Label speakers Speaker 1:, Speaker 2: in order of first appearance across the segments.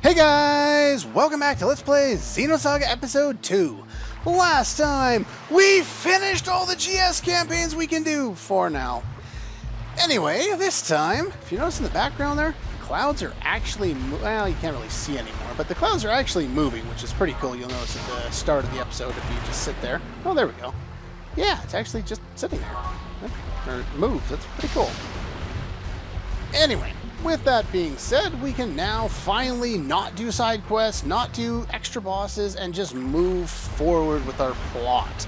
Speaker 1: Hey guys! Welcome back to Let's Play Xenosaga Episode 2. Last time, we finished all the GS campaigns we can do for now. Anyway, this time, if you notice in the background there, clouds are actually, well, you can't really see anymore, but the clouds are actually moving, which is pretty cool. You'll notice at the start of the episode if you just sit there. Oh, there we go. Yeah, it's actually just sitting there. Or it moves. That's pretty cool. Anyway. With that being said, we can now finally not do side quests, not do extra bosses, and just move forward with our plot.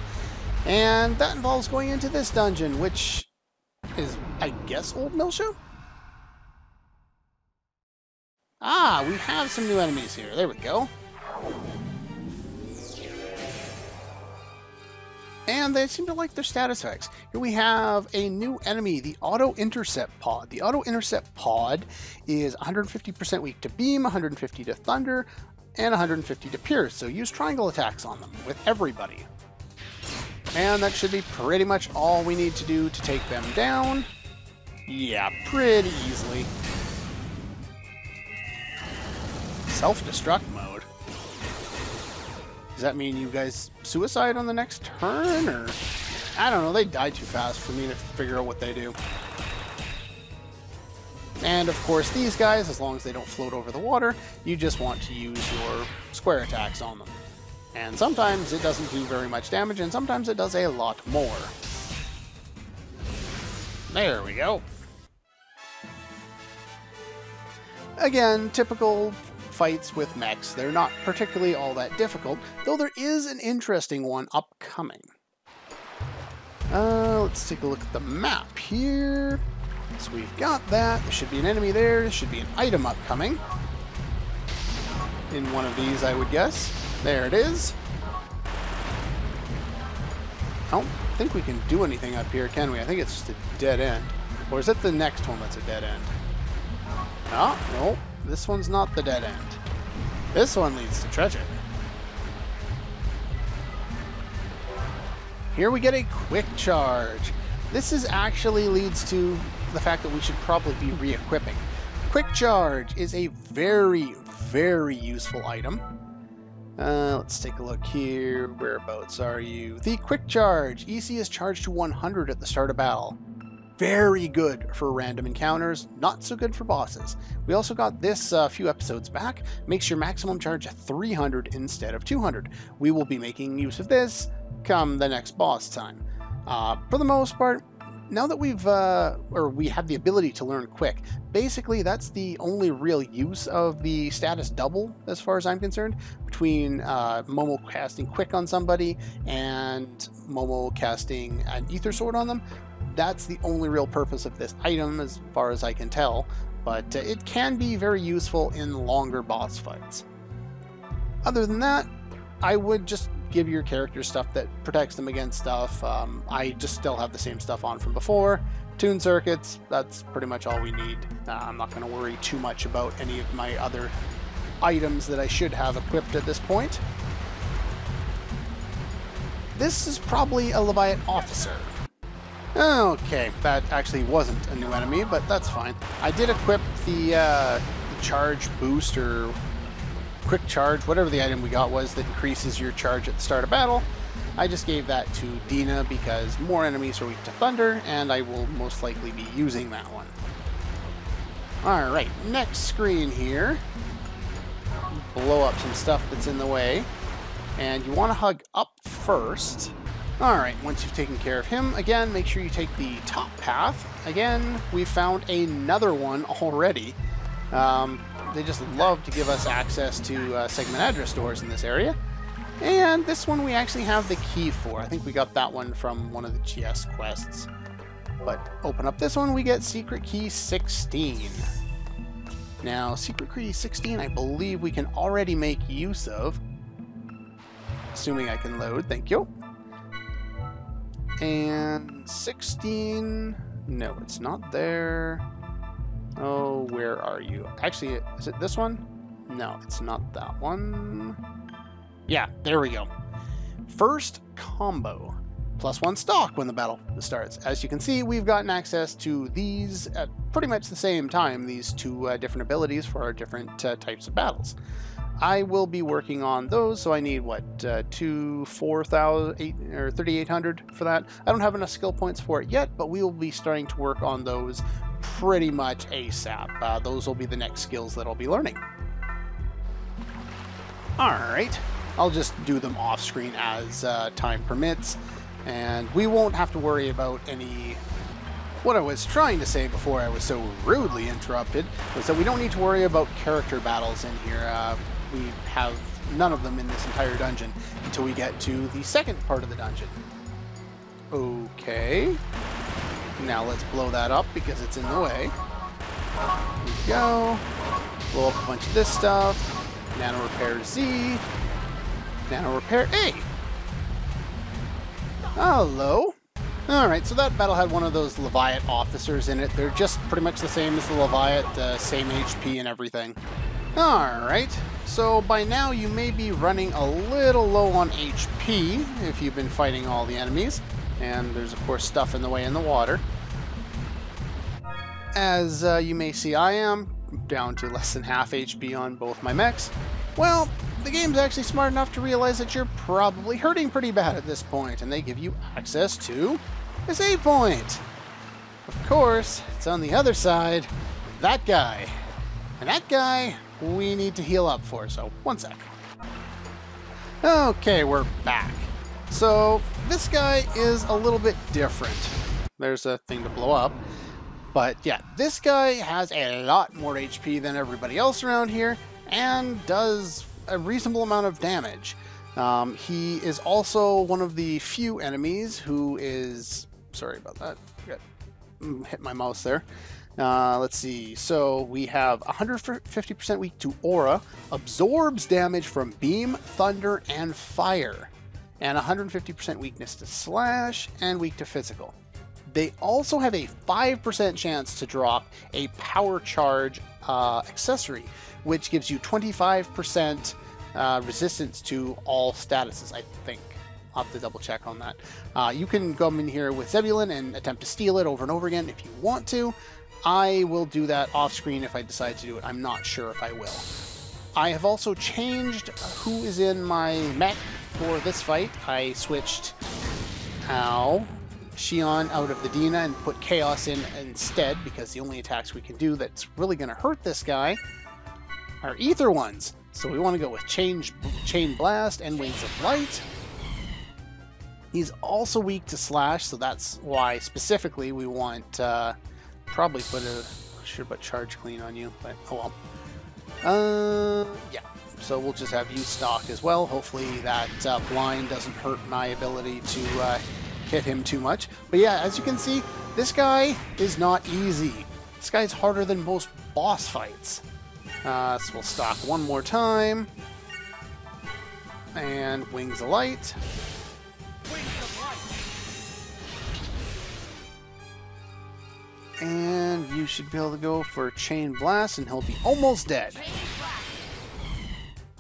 Speaker 1: And that involves going into this dungeon, which is, I guess, Old Miltia? Ah, we have some new enemies here. There we go. And they seem to like their status effects. Here we have a new enemy, the Auto Intercept Pod. The Auto Intercept Pod is 150% weak to beam, 150 to thunder, and 150 to pierce. So use triangle attacks on them with everybody. And that should be pretty much all we need to do to take them down. Yeah, pretty easily. Self-destruct mode. Does that mean you guys suicide on the next turn, or... I don't know, they die too fast for me to figure out what they do. And of course these guys, as long as they don't float over the water, you just want to use your square attacks on them. And sometimes it doesn't do very much damage, and sometimes it does a lot more. There we go. Again, typical fights with mechs. They're not particularly all that difficult, though there is an interesting one upcoming. Let's take a look at the map here. So we've got that. There should be an enemy there. There should be an item upcoming. In one of these, I would guess. There it is. I don't think we can do anything up here, can we? I think it's just a dead end. Or is it the next one that's a dead end? Oh, no. This one's not the dead end. This one leads to treasure. Here we get a quick charge. This actually leads to the fact that we should probably be re-equipping. Quick charge is a very, very useful item. Let's take a look here. Whereabouts are you? The quick charge. EC is charged to 100 at the start of battle. Very good for random encounters, not so good for bosses. We also got this a few episodes back. Makes your maximum charge 300 instead of 200. We will be making use of this come the next boss time. For the most part, now that we have the ability to learn quick, basically that's the only real use of the status double, as far as I'm concerned, between Momo casting quick on somebody and Momo casting an ether sword on them. That's the only real purpose of this item, as far as I can tell, but it can be very useful in longer boss fights. Other than that, I would just give your character stuff that protects them against stuff. I just still have the same stuff on from before. Tune circuits, that's pretty much all we need. I'm not going to worry too much about any of my other items that I should have equipped at this point. This is probably a Leviathan officer. Okay, that actually wasn't a new enemy, but that's fine. I did equip the charge boost, or quick charge, whatever the item we got was that increases your charge at the start of battle. I just gave that to Dina because more enemies are weak to thunder, and I will most likely be using that one. Alright, next screen here. Blow up some stuff that's in the way. And you want to hug up first. Alright, once you've taken care of him, again, make sure you take the top path. Again, we found another one already. They just love to give us access to segment address stores in this area. And this one we actually have the key for. I think we got that one from one of the GS quests. But open up this one, we get Secret Key 16. Now, Secret Key 16, I believe we can already make use of. Assuming I can load, thank you. And 16, no, it's not there. Oh, where are you? Actually, is it this one? No, it's not that one. Yeah, there we go. First combo. +1 stock when the battle starts. As you can see, we've gotten access to these at pretty much the same time, these two different abilities for our different types of battles. I will be working on those, so I need, what, 3,800 for that. I don't have enough skill points for it yet, but we will be starting to work on those pretty much ASAP. Those will be the next skills that I'll be learning. Alright, I'll just do them off screen as time permits, and we won't have to worry about any... What I was trying to say before I was so rudely interrupted was that we don't need to worry about character battles in here. We have none of them in this entire dungeon until we get to the second part of the dungeon. Okay. Now let's blow that up because it's in the way. Here we go. Blow up a bunch of this stuff. Nano Repair Z. Nano Repair A. Hello. Alright, so that battle had one of those Leviat officers in it. They're just pretty much the same as the Leviat, same HP and everything. Alright, so by now you may be running a little low on HP if you've been fighting all the enemies. And there's of course stuff in the way in the water. As you may see, I am down to less than half HP on both my mechs. Well, the game's actually smart enough to realize that you're probably hurting pretty bad at this point, and they give you access to a save point. Of course, it's on the other side, that guy. And that guy, we need to heal up for, so one sec. Okay, we're back. So, this guy is a little bit different. There's a thing to blow up. But yeah, this guy has a lot more HP than everybody else around here, and does a reasonable amount of damage. He is also one of the few enemies who is... Sorry about that. Hit my mouse there. Let's see. So we have 150% weak to aura, absorbs damage from beam, thunder, and fire, and 150% weakness to slash, and weak to physical. They also have a 5% chance to drop a power charge accessory, which gives you 25% resistance to all statuses, I think. I'll have to double check on that. You can come in here with Zebulon and attempt to steal it over and over again if you want to. I will do that off screen if I decide to do it. I'm not sure if I will. I have also changed who is in my mech for this fight. I switched Xion out of the Dina and put Chaos in instead, because the only attacks we can do that's really going to hurt this guy are ether ones. So we want to go with Chain Blast and Wings of Light. He's also weak to slash, so that's why specifically we want probably put a... Should put Charge Clean on you, but oh well. Yeah. So we'll just have you stock as well. Hopefully that blind doesn't hurt my ability to hit him too much. But yeah, as you can see, this guy is not easy. This guy's harder than most boss fights. So we'll stock one more time. And Wings of Light. And you should be able to go for Chain Blast, and he'll be almost dead.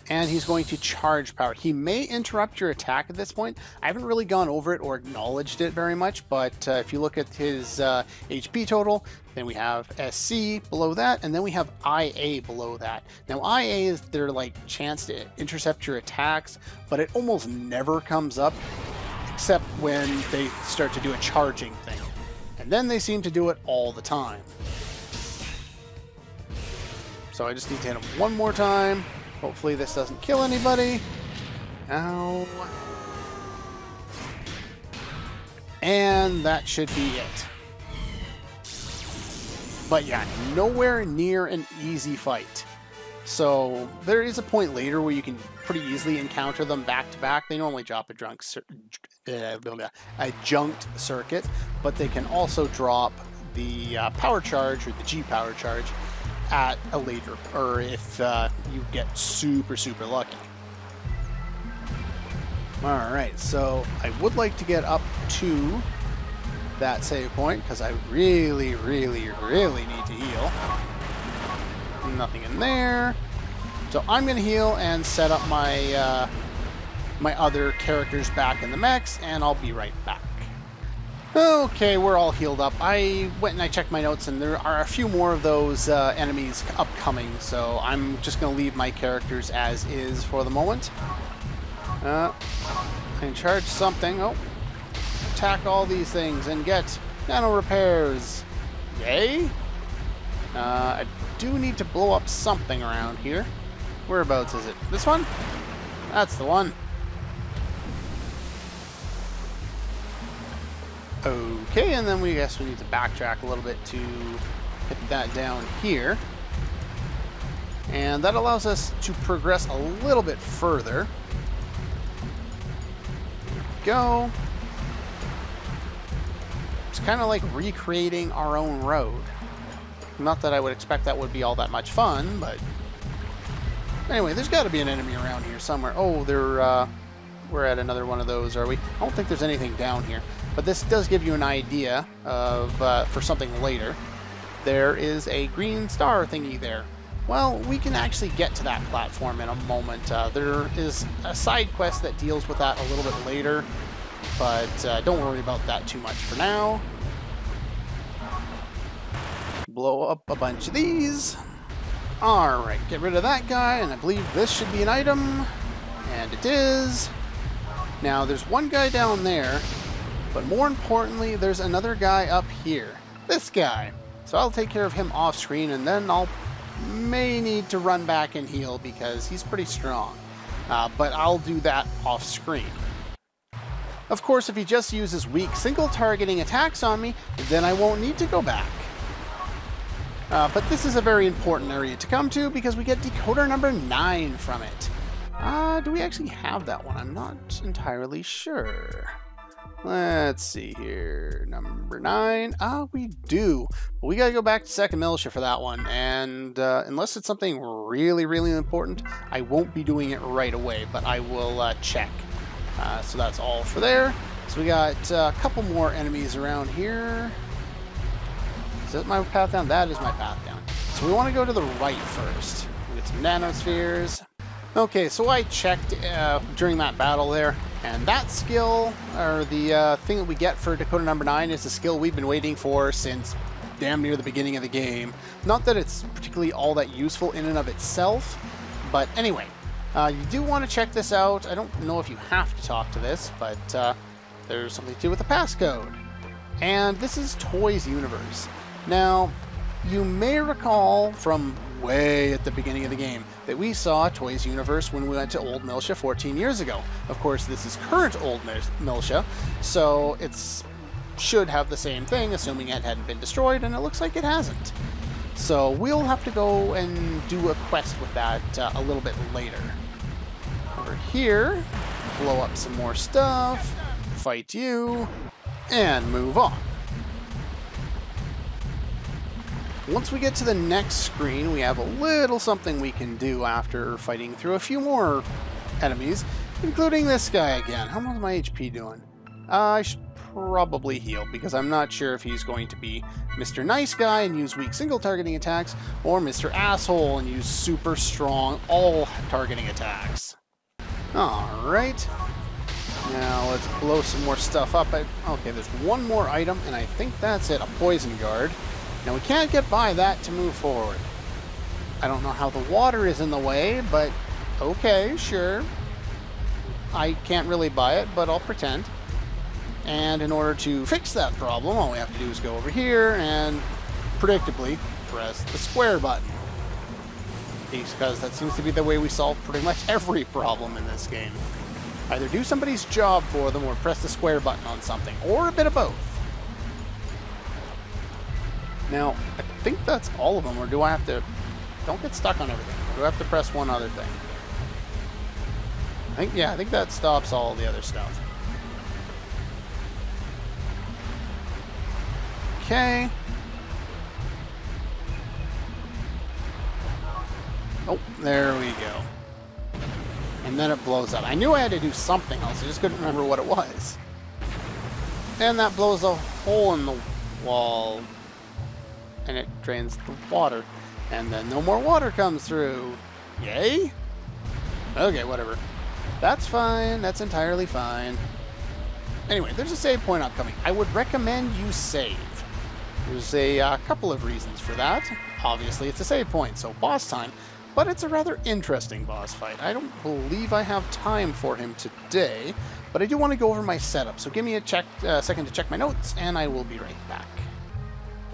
Speaker 1: And he's going to charge power. He may interrupt your attack at this point. I haven't really gone over it or acknowledged it very much, but if you look at his HP total, then we have SC below that, and then we have IA below that. Now IA is their chance to intercept your attacks, but it almost never comes up except when they start to do a charging thing. And then they seem to do it all the time. So I just need to hit him one more time. Hopefully this doesn't kill anybody. Ow. And that should be it. But yeah, nowhere near an easy fight. So there is a point later where you can pretty easily encounter them back to back. They normally drop a junked circuit, but they can also drop the power charge or the G power charge at a later, or if you get super lucky. Alright, so I would like to get up to that save point because I really need to heal. Nothing in there. So I'm going to heal and set up my my other characters back in the mechs, and I'll be right back. Okay, we're all healed up. I went and I checked my notes, and there are a few more of those enemies upcoming, so I'm just going to leave my characters as is for the moment. I can charge something. Oh, attack all these things and get nano repairs. Yay! I do need to blow up something around here. Whereabouts is it? This one? That's the one. Okay, and then we guess we need to backtrack a little bit to hit that down here. And that allows us to progress a little bit further. There we go. It's kind of like recreating our own road. Not that I would expect that would be all that much fun, but... Anyway, there's got to be an enemy around here somewhere. Oh, we're at another one of those, are we? I don't think there's anything down here. But this does give you an idea of for something later. There is a green star thingy there. Well, we can actually get to that platform in a moment. There is a side quest that deals with that a little bit later, but don't worry about that too much for now. Blow up a bunch of these. Alright, get rid of that guy, and I believe this should be an item. And it is. Now, there's one guy down there, but more importantly, there's another guy up here. This guy. So I'll take care of him off screen, and then I'll may need to run back and heal because he's pretty strong. But I'll do that off screen. Of course, if he just uses weak single targeting attacks on me, then I won't need to go back. But this is a very important area to come to because we get decoder number 9 from it. Do we actually have that one? I'm not entirely sure. Let's see here. Number 9. We do. But we gotta go back to second Miltia for that one. And unless it's something really, really important, I won't be doing it right away, but I will check. So that's all for there. So we got a couple more enemies around here. Is that my path down? That is my path down. So we want to go to the right first. We get some nanospheres. Okay, so I checked during that battle there, and that skill, or the thing that we get for Dakota number 9, is a skill we've been waiting for since damn near the beginning of the game. Not that it's particularly all that useful in and of itself, but anyway, you do want to check this out. I don't know if you have to talk to this, but there's something to do with the passcode. And this is Toy's Universe. Now, you may recall from way at the beginning of the game that we saw Toy's Universe when we went to Old Miltia 14 years ago. Of course, this is current Old Miltia, so it should have the same thing, assuming it hadn't been destroyed, and it looks like it hasn't. So we'll have to go and do a quest with that a little bit later. Over here, blow up some more stuff, fight you, and move on. Once we get to the next screen, we have a little something we can do after fighting through a few more enemies, including this guy again. How much is my HP doing? I should probably heal, because I'm not sure if he's going to be Mr. Nice Guy and use weak single targeting attacks, or Mr. Asshole and use super strong all targeting attacks. Alright. Now let's blow some more stuff up. Okay, there's one more item, and I think that's it, a poison guard. Now we can't get by that to move forward. I don't know how the water is in the way, but okay, sure. I can't really buy it, but I'll pretend. And in order to fix that problem, all we have to do is go over here and, predictably, press the square button. Because that seems to be the way we solve pretty much every problem in this game. Either do somebody's job for them or press the square button on something, or a bit of both. Now, I think that's all of them, or do I have to... Don't get stuck on everything. Or do I have to press one other thing? I think that stops all the other stuff. Okay. Oh, there we go. And then it blows up. I knew I had to do something else, I just couldn't remember what it was. And that blows a hole in the wall. And it drains the water. And then no more water comes through. Yay? Okay, whatever. That's fine. That's entirely fine. Anyway, there's a save point upcoming. I would recommend you save. There's a couple of reasons for that. Obviously, it's a save point, so boss time, but it's a rather interesting boss fight. I don't believe I have time for him today, but I do want to go over my setup, so give me a second to check my notes, and I will be right back.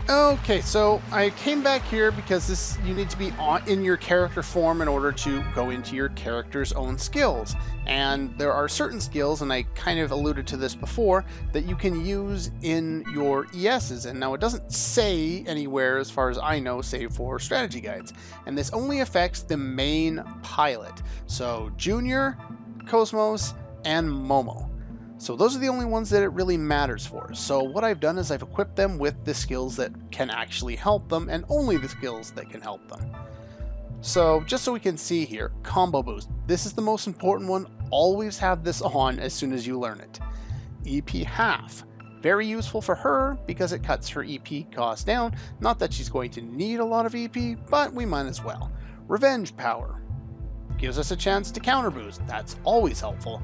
Speaker 1: Okay, so I came back here because you need to be in your character form in order to go into your character's own skills. And there are certain skills, and I kind of alluded to this before, that you can use in your ESs. And now it doesn't say anywhere, as far as I know, save for strategy guides. And this only affects the main pilot. So Junior, KOS-MOS, and Momo. So those are the only ones that it really matters for. So what I've done is I've equipped them with the skills that can actually help them, and only the skills that can help them. So just so we can see here, combo boost. This is the most important one. Always have this on as soon as you learn it. EP half. Very useful for her because it cuts her EP cost down. Not that she's going to need a lot of EP, but we might as well. Revenge power. Gives us a chance to counter boost. That's always helpful.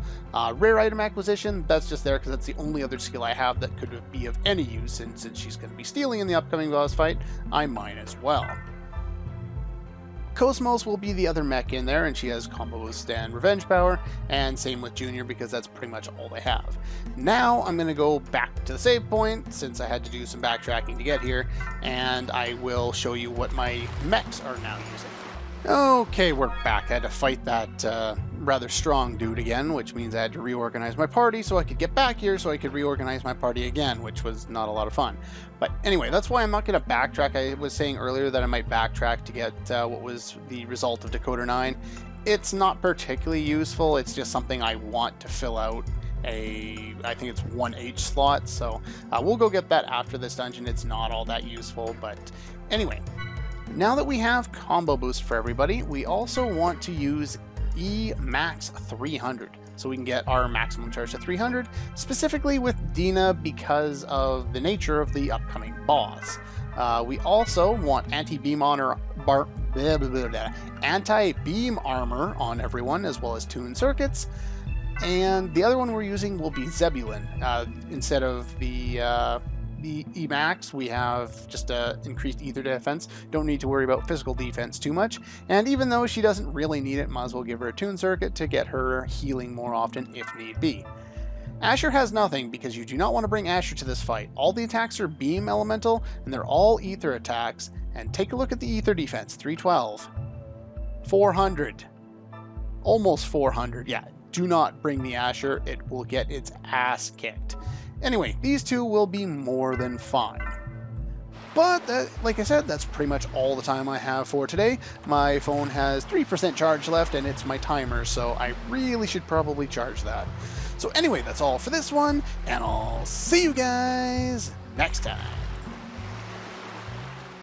Speaker 1: Rare item acquisition, that's just there because that's the only other skill I have that could be of any use, and since she's going to be stealing in the upcoming boss fight, I might as well. KOS-MOS will be the other mech in there, and she has combo boost and revenge power, and same with Junior because that's pretty much all they have. Now I'm going to go back to the save point since I had to do some backtracking to get here, and I will show you what my mechs are now using. Okay, we're back. I had to fight that rather strong dude again, which means I had to reorganize my party so I could get back here so I could reorganize my party again, which was not a lot of fun. But anyway, that's why I'm not going to backtrack. I was saying earlier that I might backtrack to get what was the result of Decoder 9. It's not particularly useful. It's just something I want to fill out I think it's 1H slot, so we'll go get that after this dungeon. It's not all that useful, but anyway. Now that we have combo boost for everybody, we also want to use E max 300 so we can get our maximum charge to 300, specifically with Dina because of the nature of the upcoming boss. We also want anti-beam armor on everyone, as well as tune circuits. And the other one we're using will be Zebulon. Instead of the Emax, we have just increased ether defense. Don't need to worry about physical defense too much. And even though she doesn't really need it, might as well give her a tune circuit to get her healing more often if need be. Asher has nothing because you do not want to bring Asher to this fight. All the attacks are beam elemental and they're all ether attacks. And take a look at the ether defense, 312, 400, almost 400. Yeah, do not bring the Asher. It will get its ass kicked. Anyway, these two will be more than fine. But, like I said, that's pretty much all the time I have for today. My phone has 3% charge left, and it's my timer, so I really should probably charge that. So anyway, that's all for this one, and I'll see you guys next time.